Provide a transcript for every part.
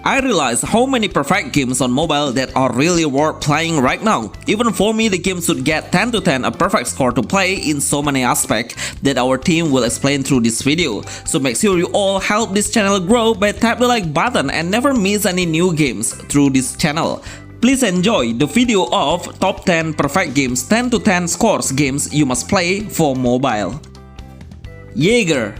I realize how many perfect games on mobile that are really worth playing right now. Even for me, the game should get 10 to 10, a perfect score to play in so many aspects that our team will explain through this video. So make sure you all help this channel grow by tap the like button and never miss any new games through this channel. Please enjoy the video of top 10 perfect games, 10 to 10 scores games you must play for mobile. Jagger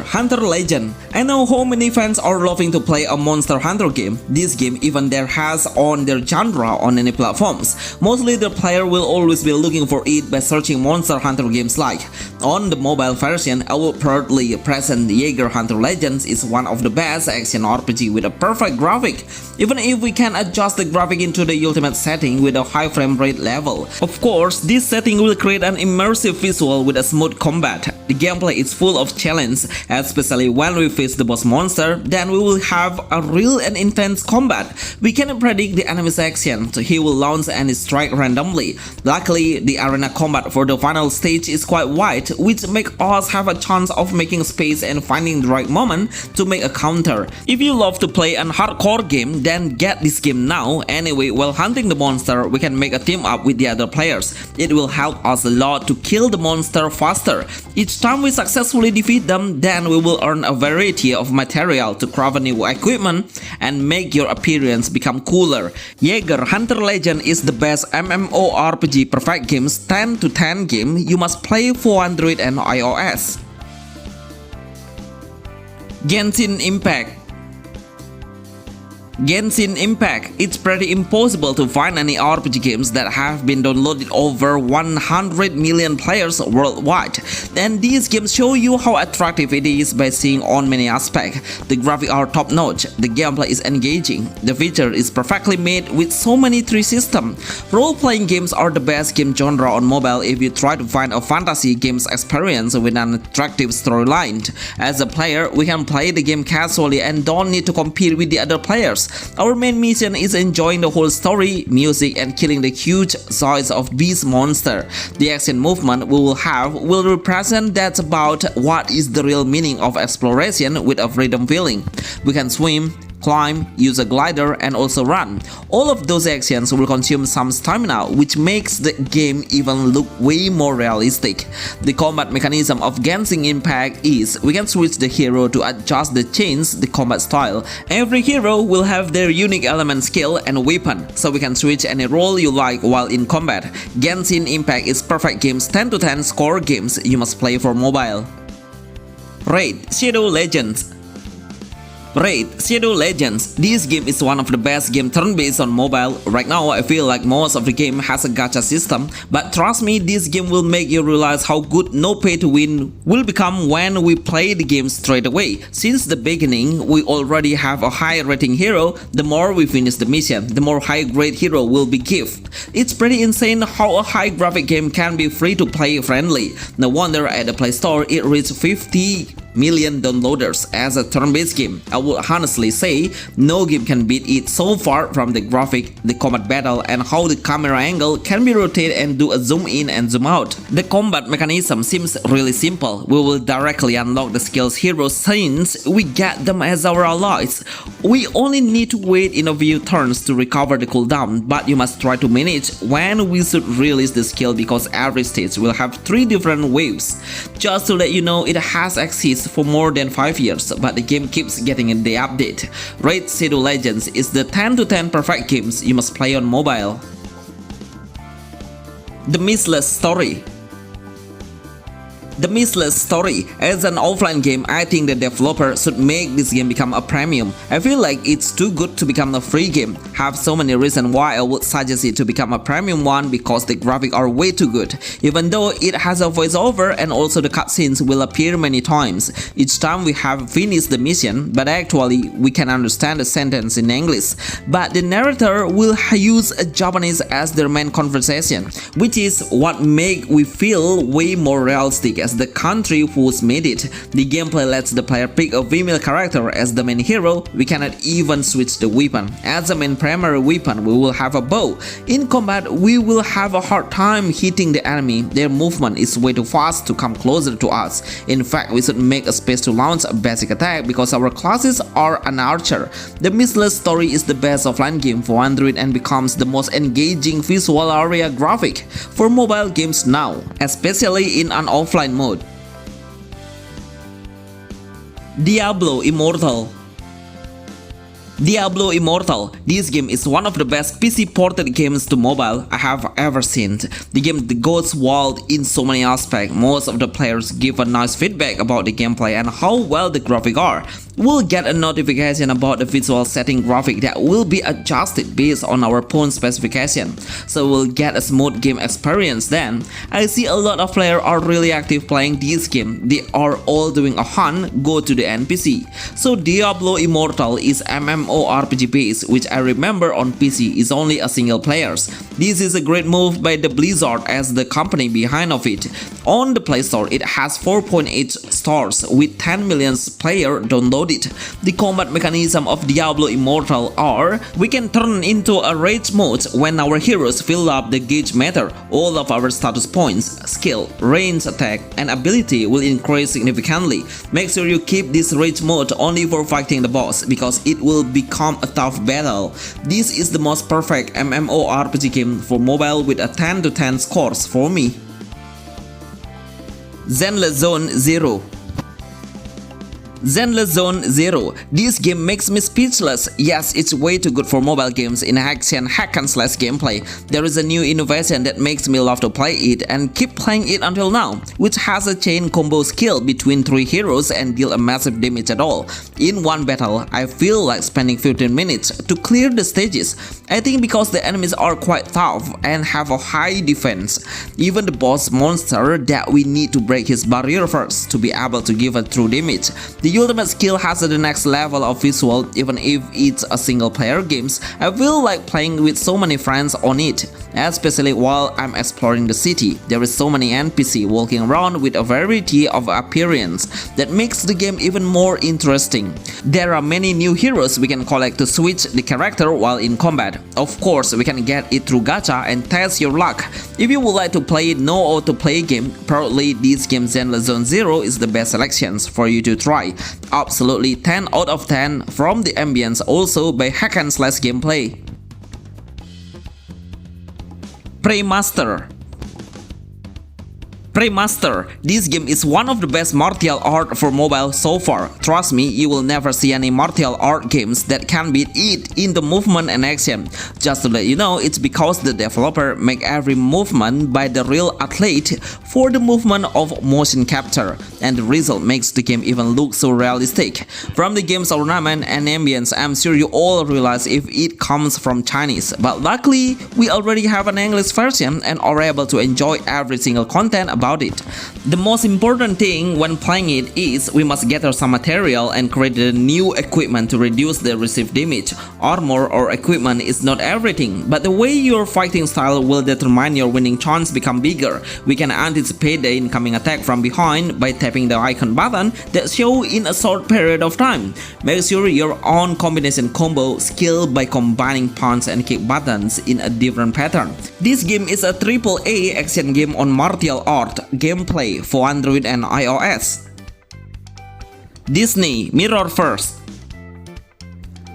Hunter Legend. I know how many fans are loving to play a Monster Hunter game. This game even there has on their genre on any platforms. Mostly the player will always be looking for it by searching Monster Hunter games like. On the mobile version, I will proudly present Jagger Hunter Legends is one of the best action RPG with a perfect graphic. Even if we can adjust the graphic into the ultimate setting with a high frame rate level. Of course, this setting will create an immersive visual with a smooth combat. The gameplay is full of challenge, especially when we face the boss monster, then we will have a real and intense combat. We cannot predict the enemy's action, so he will launch and strike randomly. Luckily, the arena combat for the final stage is quite wide, which makes us have a chance of making space and finding the right moment to make a counter. If you love to play an hardcore game, then get this game now. Anyway, while hunting the monster, we can make a team up with the other players. It will help us a lot to kill the monster faster. Each time we successfully defeat them, then we will earn a variety of material to craft new equipment and make your appearance become cooler. Jagger Hunter Legend is the best MMORPG perfect games 10 to 10 game you must play for Android and iOS. Genshin Impact. Genshin Impact. It's pretty impossible to find any RPG games that have been downloaded over 100 million players worldwide. And these games show you how attractive it is by seeing on many aspects. The graphics are top notch, the gameplay is engaging, the feature is perfectly made with so many tree systems. Role-playing games are the best game genre on mobile if you try to find a fantasy games experience with an attractive storyline. As a player, we can play the game casually and don't need to compete with the other players. Our main mission is enjoying the whole story, music, and killing the huge size of beast monster. The action movement we will have will represent that's about what is the real meaning of exploration with a freedom feeling. We can swim, climb, use a glider, and also run. All of those actions will consume some stamina, which makes the game even look way more realistic. The combat mechanism of Genshin Impact is we can switch the hero to adjust the change the combat style. Every hero will have their unique element, skill, and weapon, so we can switch any role you like while in combat. Genshin Impact is perfect games 10 to 10 score games you must play for mobile. Raid Shadow Legends. Raid Shadow Legends. This game is one of the best game turn-based on mobile. Right now, I feel like most of the game has a gacha system, but trust me, this game will make you realize how good no pay to win will become when we play the game straight away. Since the beginning, we already have a high rating hero. The more we finish the mission, the more high grade hero will be given. It's pretty insane how a high graphic game can be free to play friendly. No wonder at the Play Store it reached 50 million downloaders as a turn-based game. I would honestly say no game can beat it so far from the graphic, the combat battle, and how the camera angle can be rotated and do a zoom in and zoom out. The combat mechanism seems really simple. We will directly unlock the skills heroes since we get them as our allies. We only need to wait in a few turns to recover the cooldown, but you must try to manage when we should release the skill because every stage will have 3 different waves. Just to let you know, it has existed for more than 5 years, but the game keeps getting the update. Raid Shadow Legends is the 10 to 10 perfect games you must play on mobile. The Mless Story. The Mless Story. As an offline game, I think the developer should make this game become a premium. I feel like it's too good to become a free game. Have so many reasons why I would suggest it to become a premium one because the graphics are way too good. Even though it has a voiceover and also the cutscenes will appear many times. Each time we have finished the mission, but actually we can understand the sentence in English. But the narrator will use Japanese as their main conversation, which is what makes we feel way more realistic as the country who's made it. The gameplay lets the player pick a female character as the main hero. We cannot even switch the weapon. As the main primary weapon, we will have a bow. In combat, we will have a hard time hitting the enemy. Their movement is way too fast to come closer to us. In fact, we should make a space to launch a basic attack because our classes are an archer. The Mless Story is the best offline game for Android and becomes the most engaging visual area graphic for mobile games now, especially in an offline mode. Diablo Immortal. Diablo Immortal. This game is one of the best PC ported games to mobile I have ever seen. The game goes wild in so many aspects. Most of the players give a nice feedback about the gameplay and how well the graphics are. We'll get a notification about the visual setting graphic that will be adjusted based on our phone specification, so we'll get a smooth game experience then. I see a lot of players are really active playing this game. They are all doing a hunt, go to the NPC. So Diablo Immortal is MMORPG based, which I remember on PC is only a single players. This is a great move by the Blizzard as the company behind of it. On the Play Store, it has 4.8 stars with 10 million players downloaded. The combat mechanism of Diablo Immortal are: we can turn into a rage mode when our heroes fill up the gauge meter. All of our status points, skill, range attack, and ability will increase significantly. Make sure you keep this rage mode only for fighting the boss because it will become a tough battle. This is the most perfect MMORPG game for mobile with a 10 to 10 scores for me. Zen Zone Zero. Zen Zone Zero. This game makes me speechless. Yes, it's way too good for mobile games in action hack and slash gameplay. There is a new innovation that makes me love to play it and keep playing it until now, which has a chain combo skill between 3 heroes and deal a massive damage at all. In one battle, I feel like spending 15 minutes to clear the stages. I think because the enemies are quite tough and have a high defense. Even the boss monster that we need to break his barrier first to be able to give a true damage. The ultimate skill has the next level of visual. Even if it's a single player game, I feel like playing with so many friends on it, especially while I'm exploring the city. There is so many NPC walking around with a variety of appearance that makes the game even more interesting. There are many new heroes we can collect to switch the character while in combat. Of course, we can get it through gacha and test your luck. If you would like to play it no auto-play game, probably this game Zen Zone Zero is the best selections for you to try. Absolutely 10 out of 10 from the ambience, also by hack and slash gameplay. Premaster. Premaster. This game is one of the best martial art for mobile so far. Trust me, you will never see any martial art games that can beat it in the movement and action. Just to let you know, it's because the developer make every movement by the real athlete for the movement of motion capture, and the result makes the game even look so realistic. From the game's ornament and ambience, I'm sure you all realize if it comes from Chinese, but luckily we already have an English version and are able to enjoy every single content about it. The most important thing when playing it is we must gather some material and create a new equipment to reduce the received damage. Armor or equipment is not everything, but the way your fighting style will determine your winning chance become bigger. We can anticipate the incoming attack from behind by tapping the icon button that show in a short period of time. Make sure your own combination combo skill by combining punch and kick buttons in a different pattern. This game is a AAA action game on martial art gameplay for Android and iOS. Disney Mirror First.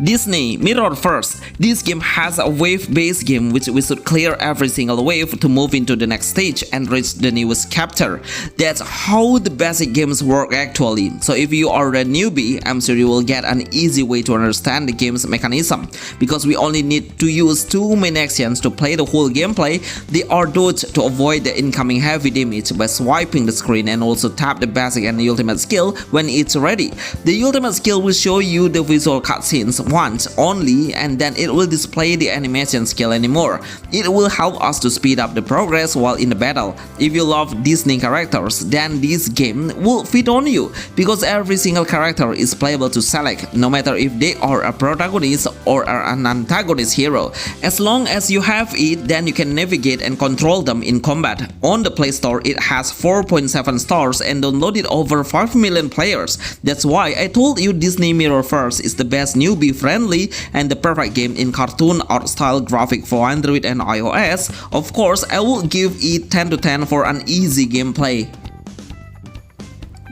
Disney Mirror First. This game has a wave-based game which we should clear every single wave to move into the next stage and reach the newest chapter. That's how the basic games work actually. So if you are a newbie, I'm sure you will get an easy way to understand the game's mechanism. Because we only need to use 2 main actions to play the whole gameplay. They are dodge to avoid the incoming heavy damage by swiping the screen, and also tap the basic and the ultimate skill when it's ready. The ultimate skill will show you the visual cutscenes once only, and then it will display the animation skill anymore. It will help us to speed up the progress while in the battle. If you love Disney characters, then this game will fit on you, because every single character is playable to select, no matter if they are a protagonist or an antagonist hero. As long as you have it, then you can navigate and control them in combat. On the Play Store, it has 4.7 stars and downloaded over 5 million players. That's why I told you Disney Mirrorverse is the best newbie friendly and the perfect game in cartoon art style graphic for Android and iOS. Of course, I will give it 10 to 10 for an easy gameplay.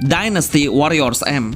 Dynasty Warriors M.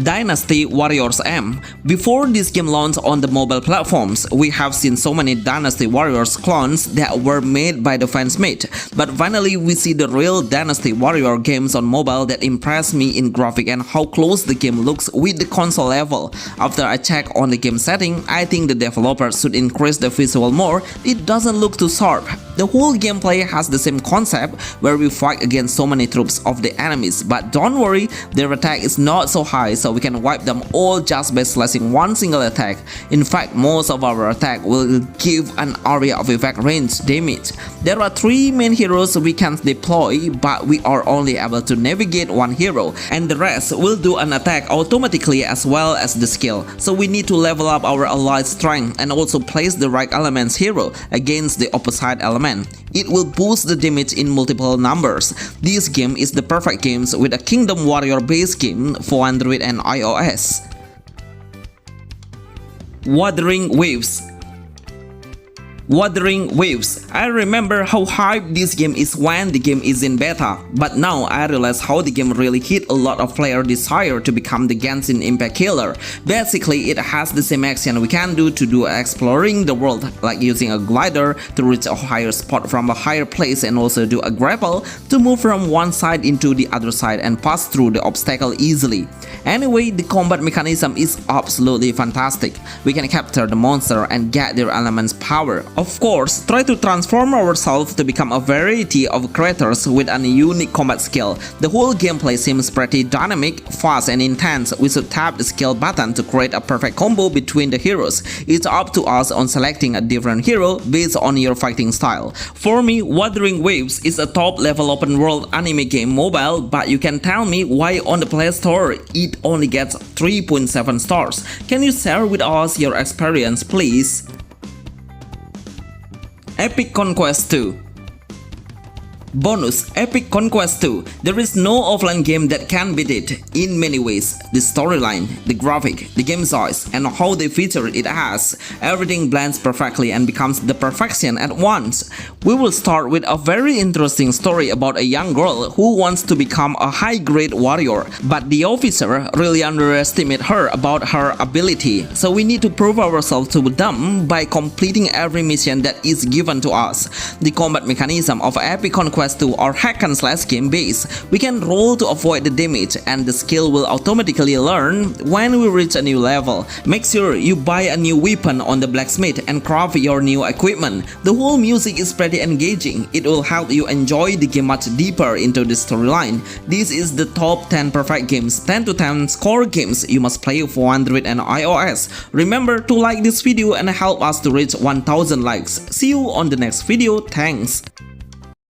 Dynasty Warriors M. Before this game launched on the mobile platforms, we have seen so many Dynasty Warriors clones that were made by the fansmade, but finally we see the real Dynasty Warrior games on mobile that impress me in graphic and how close the game looks with the console level. After I check on the game setting, I think the developers should increase the visual more. It doesn't look too sharp. The whole gameplay has the same concept where we fight against so many troops of the enemies, but don't worry, their attack is not so high, so we can wipe them all just by slashing one single attack. In fact, most of our attack will give an area of effect range damage. There are 3 main heroes we can deploy, but we are only able to navigate one hero, and the rest will do an attack automatically as well as the skill. So we need to level up our allied strength and also place the right elements hero against the opposite element. It will boost the damage in multiple numbers. This game is the perfect game with a Kingdom Warrior based game for Android and iOS. Wuthering Waves. Wuthering Waves. I remember how hyped this game is when the game is in beta, but now I realize how the game really hit a lot of player desire to become the Genshin Impact killer. Basically, it has the same action we can do exploring the world, like using a glider to reach a higher spot from a higher place, and also do a grapple to move from one side into the other side and pass through the obstacle easily. Anyway, the combat mechanism is absolutely fantastic. We can capture the monster and get their elements power. Of course, try to transform ourselves to become a variety of creators with a unique combat skill. The whole gameplay seems pretty dynamic, fast and intense. We should tap the skill button to create a perfect combo between the heroes. It's up to us on selecting a different hero based on your fighting style. For me, Wuthering Waves is a top level open world anime game mobile, but you can tell me why on the Play Store it only gets 3.7 stars. Can you share with us your experience, please? Epic Conquest 2. Bonus Epic Conquest 2. There is no offline game that can beat it in many ways. The storyline, the graphic, the game size, and how they feature it has. Everything blends perfectly and becomes the perfection at once. We will start with a very interesting story about a young girl who wants to become a high-grade warrior, but the officer really underestimated her about her ability. So we need to prove ourselves to them by completing every mission that is given to us. The combat mechanism of Epic Conquest 2 are hack and slash game base. We can roll to avoid the damage, and the skill will automatically learn when we reach a new level. Make sure you buy a new weapon on the blacksmith and craft your new equipment. The whole music is pretty engaging. It will help you enjoy the game much deeper into the storyline. This is the top 10 perfect games, 10 to 10 score games you must play for Android and iOS. Remember to like this video and help us to reach 1000 likes. See you on the next video. Thanks.